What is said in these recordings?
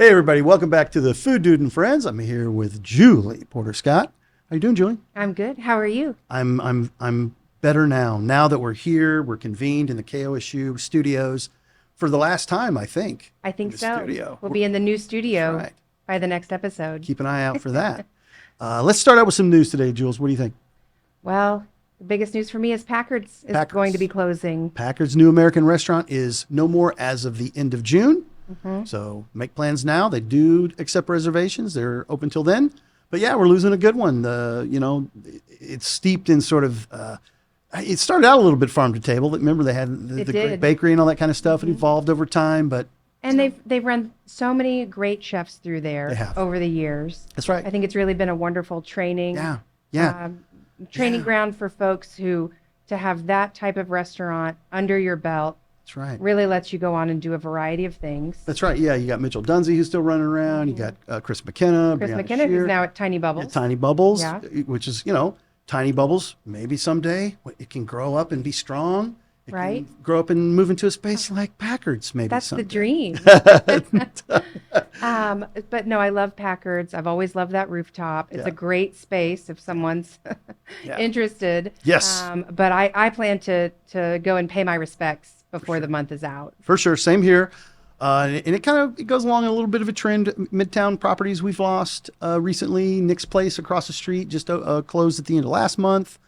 Hey everybody, welcome back to the Food Dude and Friends. I'm here with Julie Porter Scott. How you doing, Julie? I'm good. How are you? I'm better now. Now that we're here, we're convened in the KOSU studios for the last time, I think. I think in the so. Studio. We'll be in the new studio That's right. by the next episode. Keep an eye out for that. Let's start out with some news today, Jules. What do you think? Well, the biggest news for me is Packard's is Packard's. going to be closing. Packard's New American Restaurant is no more as of the end of June. Mm-hmm. So make plans now. They do accept reservations. They're open till then. But yeah, we're losing a good one. It's steeped in sort of. It started out a little bit farm to table. Remember they had the great bakery and all that kind of stuff. Mm-hmm. It evolved over time, but And they've run so many great chefs through there over the years. That's right. I think it's really been a wonderful training. Training ground for folks who to have that type of restaurant under your belt. That's right. Really lets you go on and do a variety of things. That's right. Yeah, you got Mitchell Dunsey who's still running around. You got Chris McKenna. Chris Brianna McKenna, Shear. who's now at Tiny Bubbles. Yeah, Tiny Bubbles, Yeah. which is, Tiny Bubbles, maybe someday it can grow up and be strong. It Right. can grow up and move into a space like Packard's maybe That's someday. the dream. But no, I love Packard's. I've always loved that rooftop. It's a great space if someone's interested. Yes. But I plan to go and pay my respects before the month is out. For sure. Same here. And it goes along a little bit of a trend. Midtown properties we've lost recently. Nick's Place across the street just closed at the end of last month.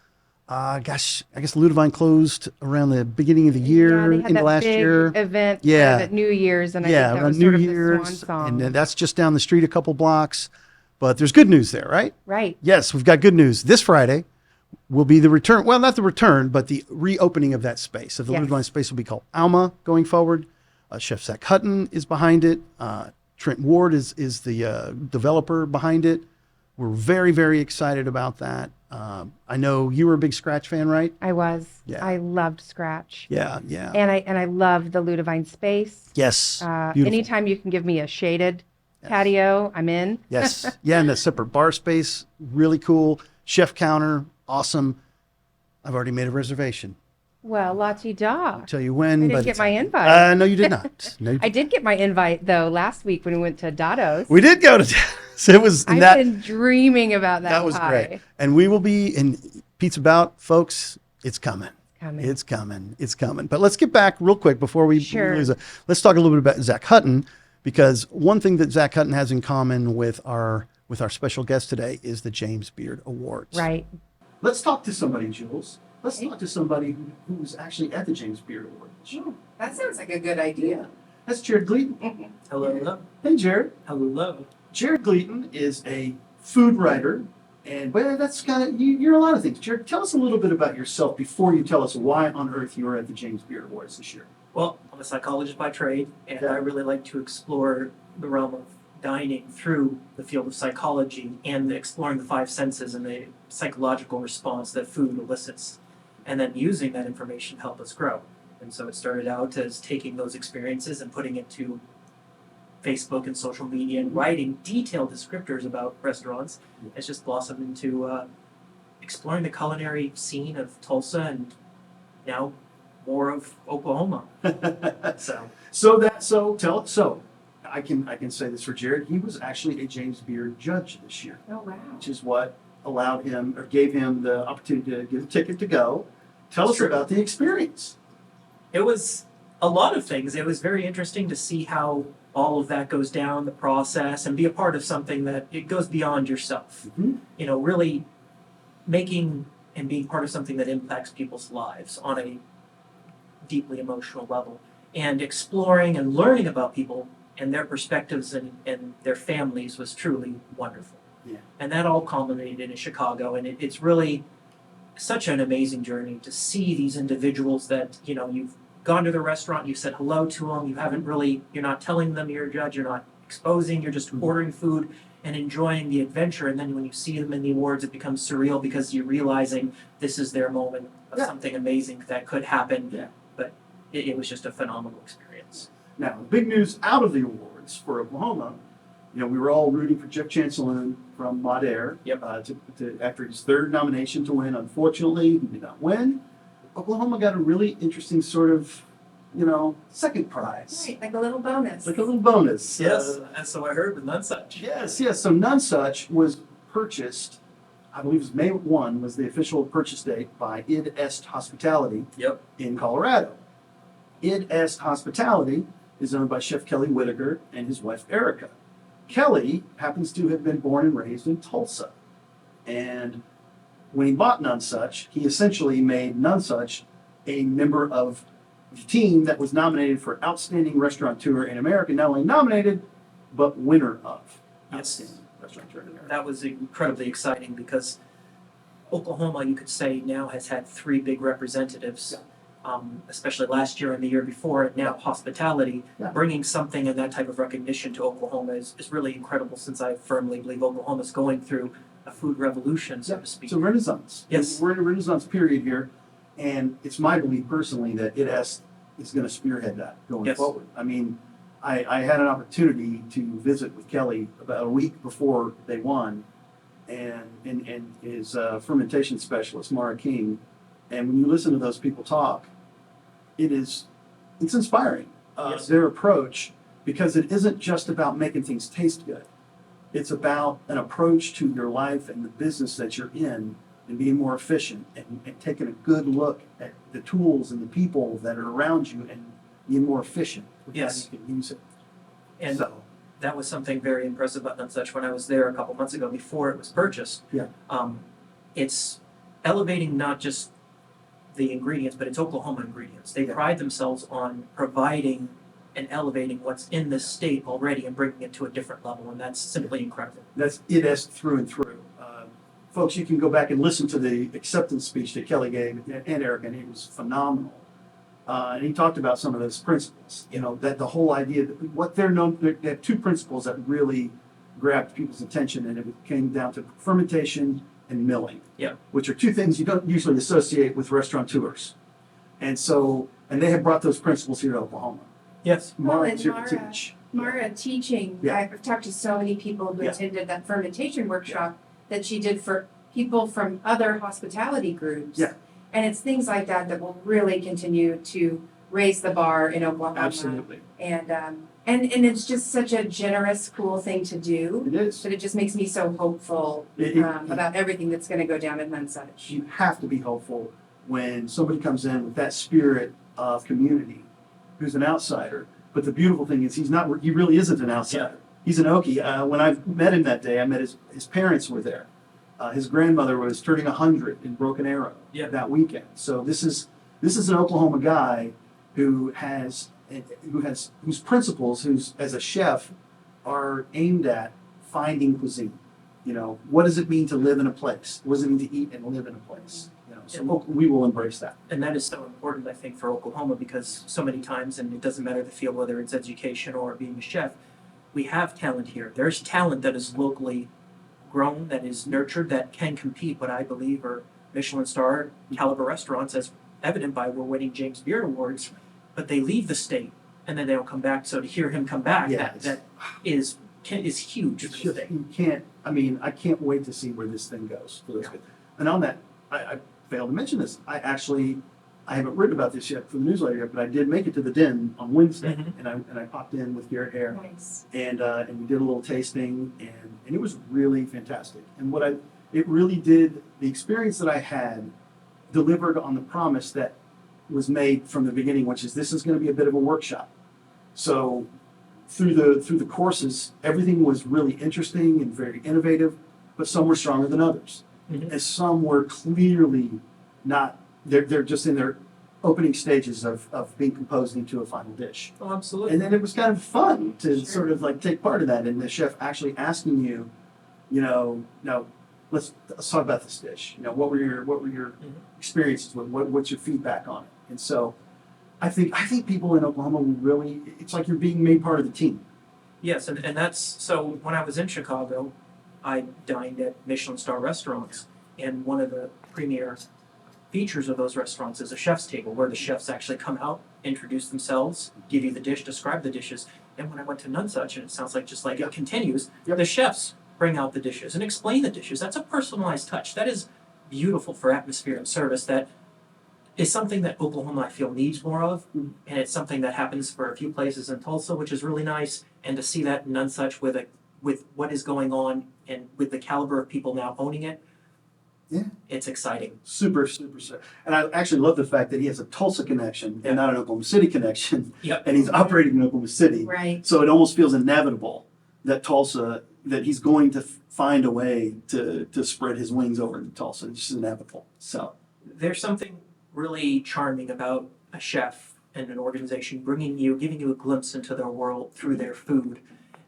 I guess Ludovine closed around the beginning of the year, They had into that last big year. event at New Year's, and I think that around was New sort of Year's, the swan song. and that's just down the street a couple blocks. But there's good news there, right? Right. Yes, we've got good news. This Friday will be the return. Well, not the return, but the reopening of that space. So the Ludovine space will be called Alma going forward. Chef Zach Hutton is behind it. Trent Ward is the developer behind it. We're very, very excited about that. I know you were a big Scratch fan, right? I was. Yeah. I loved Scratch. Yeah. And I love the Ludovine space. Yes. Beautiful. Anytime you can give me a shaded patio, I'm in. Yes. Yeah, and the separate bar space, really cool. Chef counter, awesome. I've already made a reservation. Well, la-ti-da. I'll tell you when. I didn't get my invite. No, you did not. No, I did get my invite, though, last week when we went to Dado's. We did go to so it was I've been dreaming about that. That was pie. great. And we will be in Pizza Bout, folks. It's coming. Coming. It's coming. But let's get back real quick before we lose it. Let's talk a little bit about Zach Hutton, because one thing that Zach Hutton has in common with our special guest today is the James Beard Awards. Right. Let's talk to somebody, Jules. Let's talk to somebody who was actually at the James Beard Awards. Oh, that sounds like a good idea. That's Jared Gleaton. Hello. Hey, Jared. Hello. Jared Gleaton is a food writer, and that's kind of you're a lot of things. Jared, tell us a little bit about yourself before you tell us why on earth you are at the James Beard Awards this year. Well, I'm a psychologist by trade, and I really like to explore the realm of dining through the field of psychology and exploring the five senses and the psychological response that food elicits, and then using that information to help us grow. And so it started out as taking those experiences and putting it to Facebook and social media and writing detailed descriptors about restaurants. It's just blossomed into exploring the culinary scene of Tulsa and now more of Oklahoma. So I can say this for Jared. He was actually a James Beard judge this year, Oh, wow. which is what allowed him or gave him the opportunity to get a ticket to go. Tell us about the experience. It was a lot of things. It was very interesting to see how all of that goes down, the process, and be a part of something that it goes beyond yourself. Mm-hmm. Really making and being part of something that impacts people's lives on a deeply emotional level, and exploring and learning about people and their perspectives and their families was truly wonderful. Yeah. And that all culminated in Chicago, and it's really such an amazing journey to see these individuals that, you've gone to the restaurant, you said hello to them, you're not telling them you're a judge, you're not exposing, you're just ordering food and enjoying the adventure. And then when you see them in the awards, it becomes surreal because you're realizing this is their moment of something amazing that could happen. Yeah. But it was just a phenomenal experience. Now, the big news out of the awards for Oklahoma, we were all rooting for Jeff Chancellor from Mater to after his third nomination to win. Unfortunately, he did not win. Oklahoma got a really interesting sort of second prize. Right, like a little bonus. Like a little bonus. Yes, and so I heard with Noche. Yes. So Noche was purchased, I believe it was May 1 was the official purchase date by Id Est Hospitality in Colorado. Id Est Hospitality is owned by Chef Kelly Whitaker and his wife Erica. Kelly happens to have been born and raised in Tulsa. And when he bought Nonesuch, he essentially made Nonesuch a member of the team that was nominated for Outstanding Restaurateur in America. Not only nominated, but winner of Outstanding Restaurateur in America. That was incredibly exciting because Oklahoma, you could say, now has had 3 big representatives, especially last year and the year before, and now hospitality. Bringing something and that type of recognition to Oklahoma is really incredible, since I firmly believe Oklahoma's going through a food revolution, so to speak. It's a renaissance. Yes. We're in a renaissance period here, and it's my belief personally that Id Est is going to spearhead that going forward. I mean, I had an opportunity to visit with Kelly about a week before they won, and his fermentation specialist, Mara King, and when you listen to those people talk, it's inspiring. Their approach, because it isn't just about making things taste good. It's about an approach to your life and the business that you're in, and being more efficient, and taking a good look at the tools and the people that are around you and being more efficient with how you can use it. And that was something very impressive about Nonesuch when I was there a couple months ago before it was purchased. It's elevating not just the ingredients, but it's Oklahoma ingredients. They pride themselves on providing and elevating what's in this state already and bringing it to a different level, and that's simply incredible. That's Id Est through and through. Folks, you can go back and listen to the acceptance speech that Kelly gave and Eric, and it was phenomenal. And he talked about some of those principles. That the whole idea that what they're known, they have 2 principles that really grabbed people's attention, and it came down to fermentation and milling, which are 2 things you don't usually associate with restaurateurs. And they have brought those principles here to Oklahoma. Yes. Mara teaching, I've talked to so many people who attended that fermentation workshop that she did for people from other hospitality groups. And it's things like that that will really continue to raise the bar in Oklahoma. Absolutely. And it's just such a generous, cool thing to do. It is. But it just makes me so hopeful about everything that's going to go down in Nonesuch. You have to be hopeful when somebody comes in with that spirit of community, who's an outsider. But the beautiful thing is he really isn't an outsider. He's an Okie. When I met him that day, I met his parents were there. His grandmother was turning 100 in Broken Arrow that weekend. So this is an Oklahoma guy whose principles, who's as a chef, are aimed at finding cuisine. What does it mean to live in a place? What does it mean to eat and live in a place? So we will embrace that. And that is so important, I think, for Oklahoma, because so many times, and it doesn't matter the field, whether it's education or being a chef, we have talent here. There's talent that is locally grown, that is nurtured, that can compete what I believe are Michelin star caliber restaurants, as evident by we're winning James Beard Awards, but they leave the state and then they don't come back. So to hear him come back, that is huge. It's just, I can't wait to see where this thing goes. And on that, I failed to mention this. I haven't written about this yet for the newsletter yet, but I did make it to the Den on Wednesday, and I popped in with Garrett Hare, and we did a little tasting, and it was really fantastic. And it really did, the experience that I had delivered on the promise that was made from the beginning, which is this is going to be a bit of a workshop. So through the courses, everything was really interesting and very innovative, but some were stronger than others, and some were clearly not. They're just in their opening stages of being composed into a final dish. Oh, absolutely. And then it was kind of fun to sort of like take part in that, and the chef actually asking you, now let's talk about this dish. What were your experiences with what's your feedback on it? And so I think people in Oklahoma will really, it's like you're being made part of the team. Yes, and that's, so when I was in Chicago, I dined at Michelin star restaurants, and one of the premier features of those restaurants is a chef's table, where the chefs actually come out, introduce themselves, give you the dish, describe the dishes. And when I went to Nonesuch, and it sounds like just like it continues, the chefs bring out the dishes and explain the dishes. That's a personalized touch. That is beautiful for atmosphere and service that is something that Oklahoma, I feel, needs more of. And it's something that happens for a few places in Tulsa, which is really nice. And to see that in Nonesuch with what is going on and with the caliber of people now owning it, it's exciting. Super. And I actually love the fact that he has a Tulsa connection and not an Oklahoma City connection. Yep. And he's operating in Oklahoma City. Right. So it almost feels inevitable that that he's going to find a way to spread his wings over to Tulsa. It's just inevitable. So There's something really charming about a chef and an organization giving you a glimpse into their world through their food.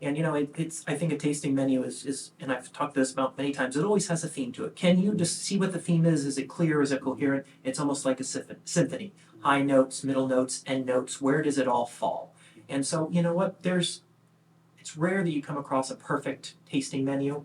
And it's I think a tasting menu is, and I've talked this about many times, it always has a theme to it. Can you just see what the theme is? Is it clear? Is it coherent? It's almost like a symphony. High notes, middle notes, end notes. Where does it all fall? And so, you know what? It's rare that you come across a perfect tasting menu,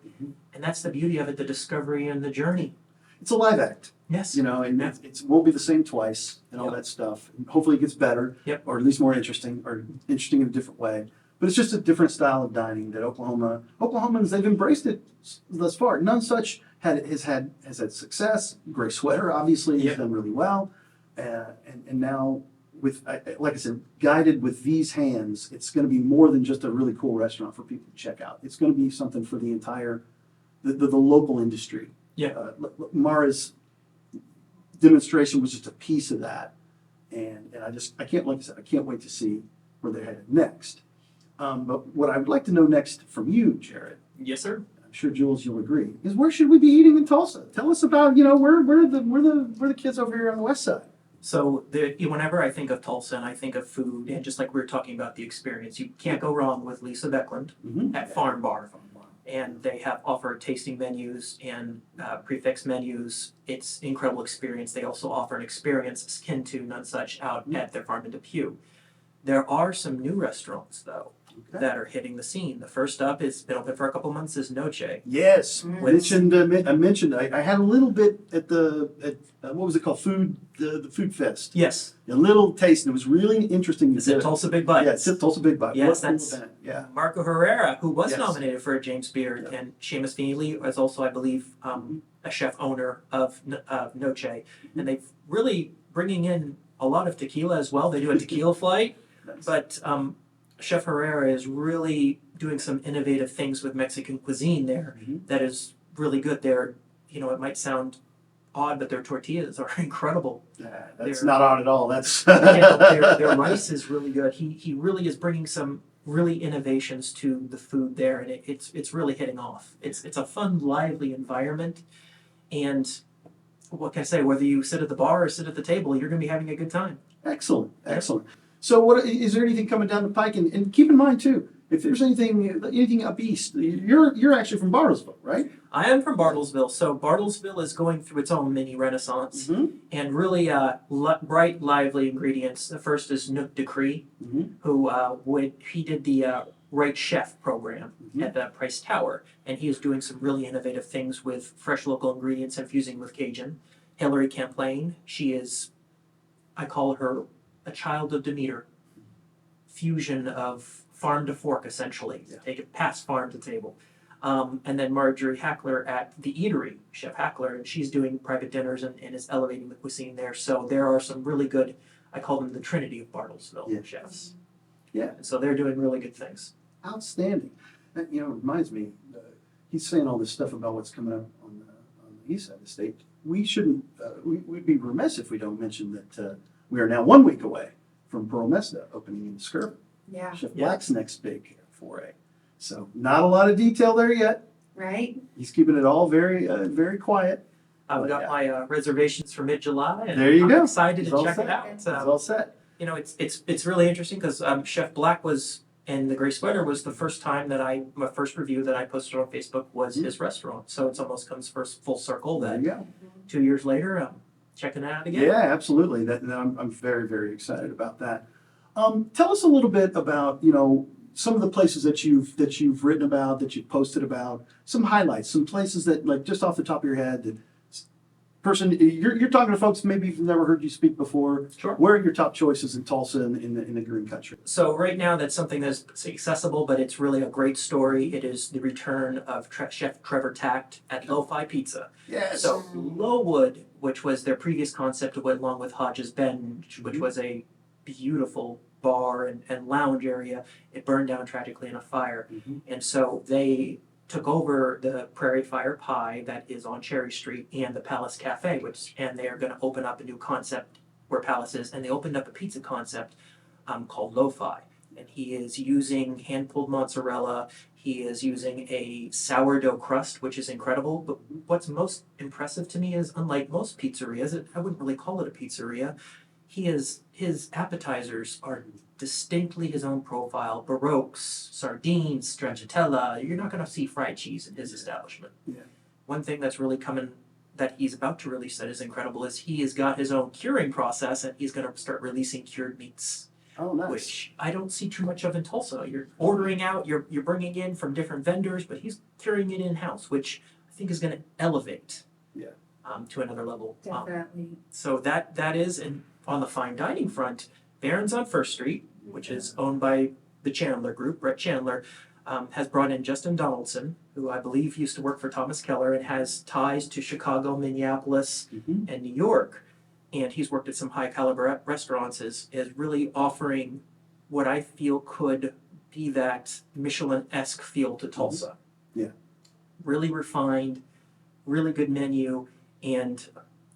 and that's the beauty of it, the discovery and the journey. it's a live act. Yes. And it won't be the same twice and all that stuff. And hopefully it gets better, or at least more interesting, or interesting in a different way. But it's just a different style of dining that Oklahomans, they've embraced it thus far. Nonesuch has had success. Gray Sweater obviously has done really well, and now with, like I said, guided with these hands, it's going to be more than just a really cool restaurant for people to check out. It's going to be something for the entire the local industry. Mara's demonstration was just a piece of that, and I can't, like I said, I can't wait to see where they're headed next. But what I would like to know next from you, Jared. Yes, sir. I'm sure Jules, you'll agree. Is where should we be eating in Tulsa? Tell us about where the kids over here on the west side. So whenever I think of Tulsa and I think of food, and just like we were talking about the experience, you can't go wrong with Lisa Beckland at FarmBar. And they have offered tasting menus and prefix menus. It's an incredible experience. They also offer an experience akin to Nonesuch out at their farm in Depew. There are some new restaurants, though, that are hitting the scene. The first up has been open for a couple months, is Noche. Yes, I mentioned. I had a little bit at what was it called? The Food Fest. Yes. A little taste, and it was really interesting. It's at Tulsa Big Bite. Yeah, it's at Tulsa Big Bite. Yes, that's Marco Herrera, who was Yes. nominated for a James Beard, and Seamus Feeney is also, I believe, a chef owner of Noche, and they've really bringing in a lot of tequila as well. They do a tequila flight, but Chef Herrera is really doing some innovative things with Mexican cuisine there that is really good. It might sound odd, but their tortillas are incredible. That's not odd at all. That's their rice is really good. He really is bringing some really innovations to the food there, and it's really hitting off. It's a fun, lively environment, and what can I say? Whether you sit at the bar or sit at the table, you're going to be having a good time. Excellent. So, what is there anything coming down the pike? And keep in mind too, if there's anything up east, you're actually from Bartlesville, right? I am from Bartlesville, so Bartlesville is going through its own mini renaissance, and really bright, lively ingredients. The first is Nook Decree, he did the Right Chef program at the Price Tower, and he is doing some really innovative things with fresh local ingredients infusing with Cajun. Hillary Camplain, she is, I call her a child of Demeter, fusion of farm to fork, essentially. Take it past farm to table. And then Marjorie Hackler at the Eatery, Chef Hackler, and she's doing private dinners and is elevating the cuisine there. So there are some really good, I call them the Trinity of Bartlesville chefs. Yeah. And so they're doing really good things. Outstanding. That, reminds me, he's saying all this stuff about what's coming up on the east side of the state. We shouldn't, we'd be remiss if we don't mention that we are now 1 week away from Pearl Mesta opening in Skirvin. Yeah. Chef Black's next big foray. So not a lot of detail there yet. Right. He's keeping it all very, very quiet. I've got my reservations for mid-July, and there you I'm go. excited It's to all check set. it out. It's all set. It's really interesting because Chef Black was, and the Gray Sweater was the first time my first review that I posted on Facebook was his restaurant. So it's almost comes full circle that 2 years later, checking it out again. Yeah, absolutely. I'm very, very excited about that. Tell us a little bit about, some of the places that you've written about, that you've posted about, some highlights, some places that, like, just off the top of your head, that person, you're talking to folks maybe who've never heard you speak before. Sure. Where are your top choices in Tulsa in the Green Country? So right now, that's something that's accessible, but it's really a great story. It is the return of Chef Trevor Tack at Lowood Pizza. Yes. So Lowood, which was their previous concept, along with Hodges Bend, which was a beautiful bar and lounge area, it burned down tragically in a fire. And so they took over the Prairie Fire Pie that is on Cherry Street and the Palace Cafe, and they are going to open up a new concept where Palace is, and they opened up a pizza concept called Lo-Fi. And he is using hand-pulled mozzarella. He is using a sourdough crust, which is incredible. But what's most impressive to me is, unlike most pizzerias, I wouldn't really call it a pizzeria. His appetizers are distinctly his own profile. Baroques, sardines, stracciatella. You're not going to see fried cheese in his establishment. Yeah. One thing that's really coming that he's about to release that is incredible is he has got his own curing process, and he's going to start releasing cured meats. Oh, nice. Which I don't see too much of in Tulsa. You're ordering out, you're bringing in from different vendors, but he's curing it in-house, which I think is going to elevate to another level. Definitely. So that is, and on the fine dining front, Barron's on First Street, which is owned by the Chandler Group. Brett Chandler has brought in Justin Donaldson, who I believe used to work for Thomas Keller and has ties to Chicago, Minneapolis, and New York. And he's worked at some high caliber restaurants, is really offering what I feel could be that Michelin-esque feel to Tulsa. Yeah. Really refined, really good menu, and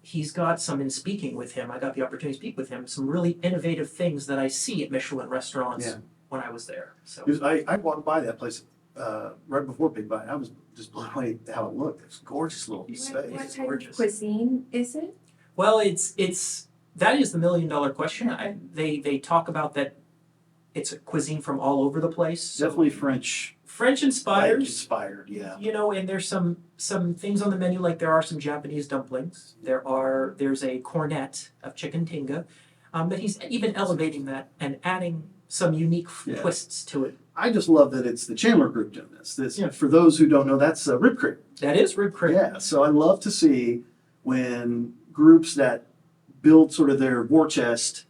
he's got some, in speaking with him, I got the opportunity to speak with him, some really innovative things that I see at Michelin restaurants when I was there. So I walked by that place right before Big Bite. I was just blown away at how it looked. It's a gorgeous little space. What type of cuisine is it? Well, it's that is the $1 million question. They talk about that it's a cuisine from all over the place. So Definitely French inspired. Inspired, yeah. You know, and there's some things on the menu, like there are some Japanese dumplings. There's a cornet of chicken tinga, but he's even elevating that and adding some unique twists to it. I just love that it's the Chandler Group doing this. For those who don't know, that's Rib Creek. That is Rib Creek. Yeah, so I love to see when groups that build sort of their war chest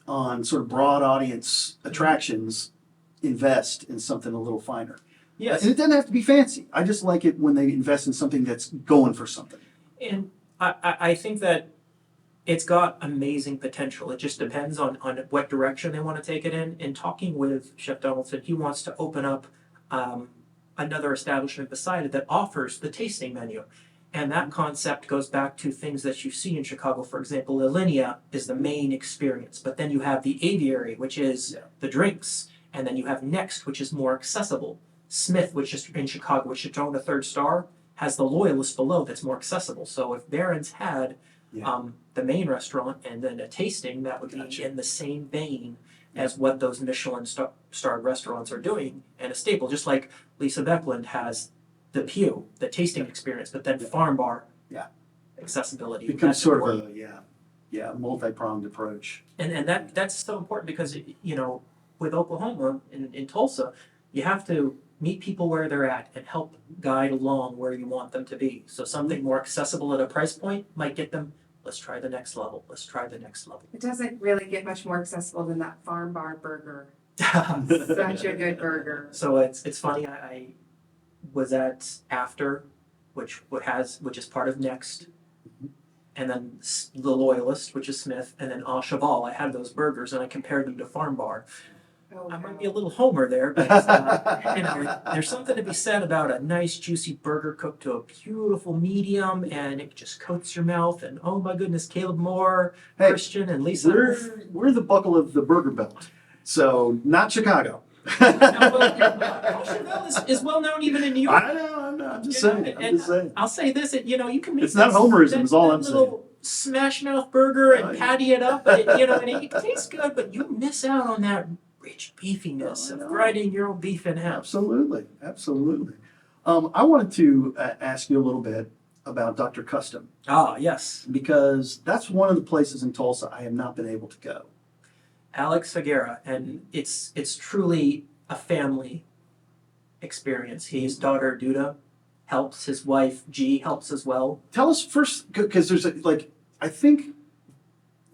on sort of broad audience attractions invest in something a little finer. Yes. And it doesn't have to be fancy. I just like it when they invest in something that's going for something. And I think that it's got amazing potential. It just depends on what direction they want to take it in. In talking with Chef Donaldson, he wants to open up another establishment beside it that offers the tasting menu. And that concept goes back to things that you see in Chicago. For example, Alinea is the main experience, but then you have the aviary, which is the drinks, and then you have Next, which is more accessible. Smith, which is in Chicago, which should own a 3rd star, has the Loyalist below that's more accessible. So if Barron's had the main restaurant and then a tasting, that would be in the same vein as what those Michelin starred restaurants are doing, and a staple, just like Lisa Beckland has the Pew, the tasting experience, but then FarmBar, accessibility. Becomes sort of a multi-pronged approach. And that's so important because, you know, with Oklahoma in Tulsa, you have to meet people where they're at and help guide along where you want them to be. So something more accessible at a price point might get them, let's try the next level, let's try the next level. It doesn't really get much more accessible than that FarmBar burger. Such a good burger. So it's funny, I was at After, which is part of Next, and then the Loyalist, which is Smith, and then Au Cheval. I had those burgers and I compared them to FarmBar. Oh, I might be a little homer there, but you know, there's something to be said about a nice juicy burger cooked to a beautiful medium, and it just coats your mouth. And oh my goodness, Caleb Moore, Christian, and Lisa. We're the buckle of the burger belt, so not Chicago. Au Cheval is well known even in New York. I know. I'm just saying. I'll say this: you can make it's not homerism. Is all I'm saying. Smash mouth burger and patty it up, and it tastes good, but you miss out on that rich beefiness of grinding your own beef in-house. Absolutely. I wanted to ask you a little bit about Dr. Custom. Ah, yes. Because that's one of the places in Tulsa I have not been able to go. Alex Figuera, and it's truly a family experience. His daughter Duda helps. His wife, G, helps as well. Tell us first, because there's I think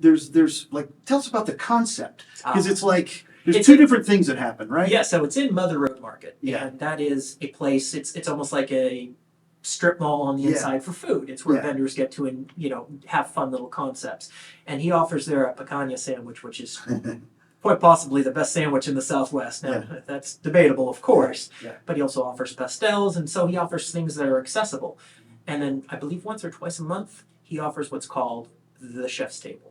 there's like, tell us about the concept. Because it's like, there's two different things that happen, right? Yeah, so it's in Mother Road Market. Yeah. And that is a place, it's almost like a strip mall on the inside for food. It's where vendors get to, and have fun little concepts. And he offers there a picanha sandwich, which is quite possibly the best sandwich in the Southwest. Now, that's debatable, of course. Yeah. But he also offers pastels, and so he offers things that are accessible. And then I believe once or twice a month, he offers what's called the chef's table.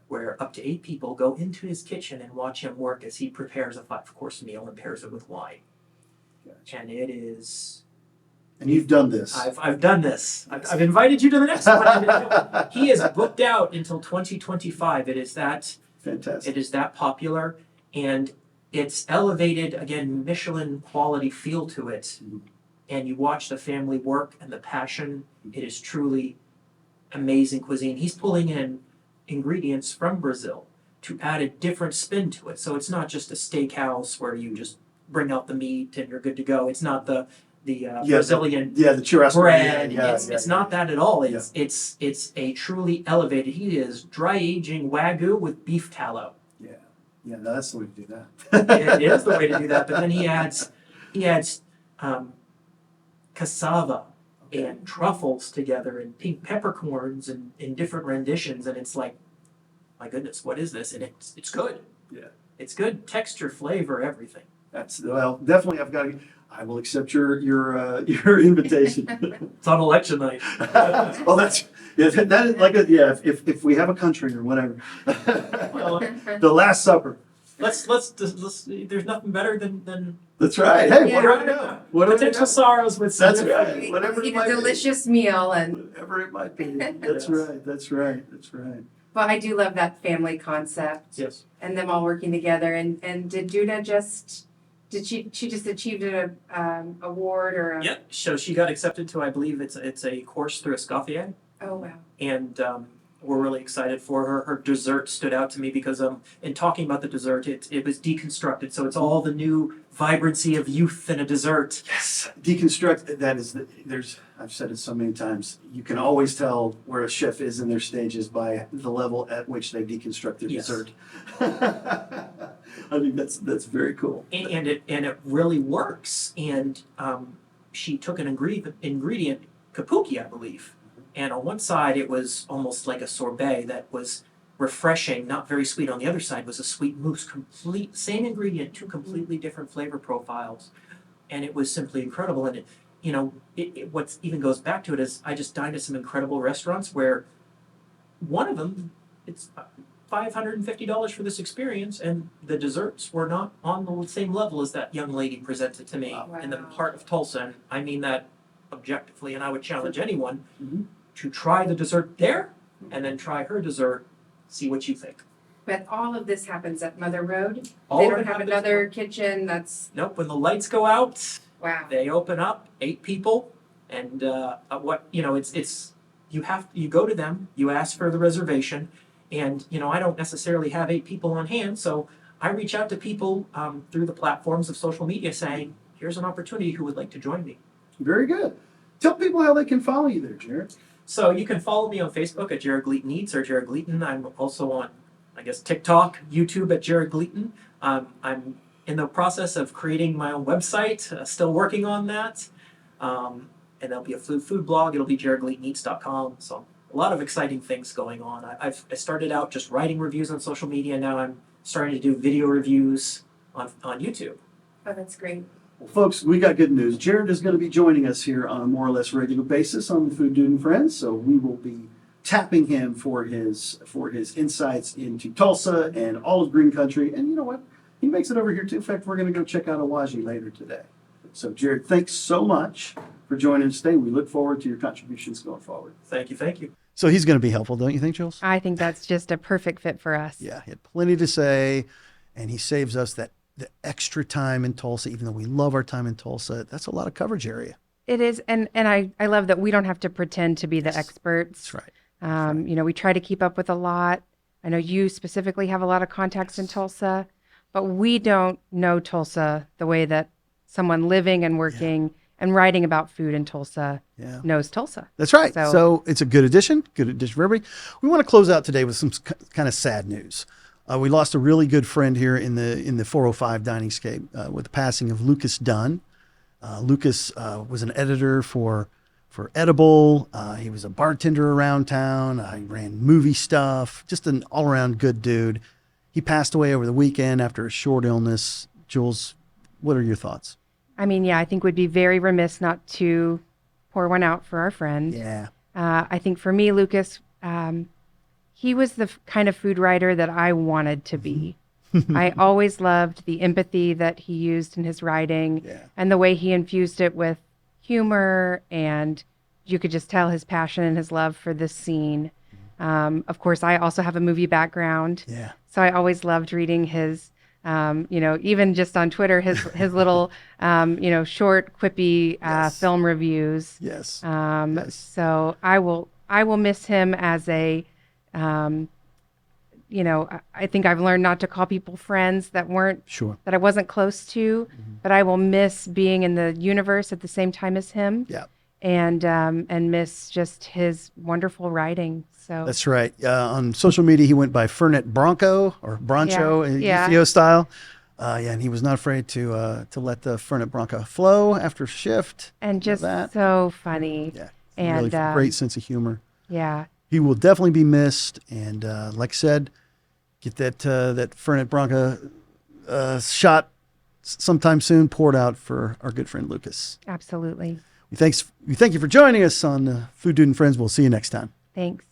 Where up to 8 people go into his kitchen and watch him work as he prepares a 5-course meal and pairs it with wine. Gotcha. And it is... And you've done this. I've done this. I've invited you to the next one. He is booked out until 2025. It is that fantastic. It is that popular, and it's elevated, again, Michelin quality feel to it. Mm-hmm. And you watch the family work and the passion. It is truly amazing cuisine. He's pulling in ingredients from Brazil to add a different spin to it. So it's not just a steakhouse where you just bring out the meat and you're good to go. It's not the Brazilian the churrasco bread. It's not that at all. It's a truly elevated. He is dry aging Wagyu with beef tallow. Yeah, no, that's the way to do that. It is the way to do that. But then he adds cassava and truffles together and pink peppercorns and in different renditions, and it's like, my goodness, what is this? And it's good. Yeah, it's good texture, flavor, everything. Definitely. I will accept your invitation. It's on election night. Well, that is like if we have a country or whatever, the Last Supper. Let's there's nothing better than that's right. Hey, what do I know? Potential sorrows with that's right. Whatever eat a delicious meal and whatever it might be. That's right. That's right. Well, I do love that family concept. Yes. And them all working together. And did Juna did she just achieved an award or a... Yeah, so she got accepted to, I believe it's a course through Escoffier. Oh, wow. And we're really excited for her. Her dessert stood out to me because in talking about the dessert, it was deconstructed. So it's all the new vibrancy of youth in a dessert. Yes, deconstruct. That is I've said it so many times. You can always tell where a chef is in their stages by the level at which they deconstruct their dessert. I think that's very cool. And it really works. And she took an ingredient, kapuki, I believe. And on one side, it was almost like a sorbet that was refreshing, not very sweet. On the other side was a sweet mousse, same ingredient, 2 completely different flavor profiles. And it was simply incredible. And what even goes back to it is I just dined at some incredible restaurants where one of them, it's $550 for this experience, and the desserts were not on the same level as that young lady presented to me in the heart of Tulsa. And I mean that objectively, and I would challenge anyone to try the dessert there and then try her dessert, see what you think. But all of this happens at Mother Road? All they of don't it have happens another kitchen that's... Nope, when the lights go out, wow, they open up, 8 people, and it's you go to them, you ask for the reservation, and I don't necessarily have 8 people on hand, so I reach out to people through the platforms of social media saying, here's an opportunity, who would like to join me? Very good. Tell people how they can follow you there, Jared. So you can follow me on Facebook at Jared Gleaton Eats or Jared Gleaton. I'm also on, TikTok, YouTube at Jared Gleaton. I'm in the process of creating my own website, still working on that. And there'll be a food blog. It'll be jaredgleatoneats.com. So a lot of exciting things going on. I started out just writing reviews on social media. Now I'm starting to do video reviews on YouTube. Oh, that's great. Well, folks, we got good news. Jared is going to be joining us here on a more or less regular basis on the Food Dude and Friends. So we will be tapping him for his insights into Tulsa and all of Green Country. And you know what? He makes it over here too. In fact, we're going to go check out Awaji later today. So Jared, thanks so much for joining us today. We look forward to your contributions going forward. Thank you. So he's going to be helpful, don't you think, Jules? I think that's just a perfect fit for us. Yeah, he had plenty to say, and he saves us the extra time in Tulsa, even though we love our time in Tulsa. That's a lot of coverage area. It is, and I love that we don't have to pretend to be the experts. That's right. We try to keep up with a lot. I know you specifically have a lot of contacts in Tulsa, but we don't know Tulsa the way that someone living and working and writing about food in Tulsa Yeah. knows Tulsa. That's right. So- So it's a good addition for everybody. We want to close out today with some kind of sad news. We lost a really good friend here in the 405 dining scape with the passing of Lucas Dunn. Lucas was an editor for Edible. He was a bartender around town. He ran movie stuff. Just an all-around good dude. He passed away over the weekend after a short illness. Jules, what are your thoughts? I mean, yeah, I think we'd be very remiss not to pour one out for our friend. Yeah. I think for me, Lucas, he was the kind of food writer that I wanted to be. I always loved the empathy that he used in his writing and the way he infused it with humor, and you could just tell his passion and his love for this scene. Of course, I also have a movie background, so I always loved reading his, even just on Twitter, his little, short, quippy film reviews. Yes. So I will miss him as a. I think I've learned not to call people friends that weren't that I wasn't close to, but I will miss being in the universe at the same time as him. Yeah. And miss just his wonderful writing. So That's right. On social media, he went by Fernet Bronco or Broncho in UCO style. And he was not afraid to let the Fernet Bronco flow after shift. And just so funny. Yeah. And really great sense of humor. Yeah. He will definitely be missed. And like I said, get that Fernet Bronco shot sometime soon poured out for our good friend Lucas. Absolutely. We thank you for joining us on Food Dude and Friends. We'll see you next time. Thanks.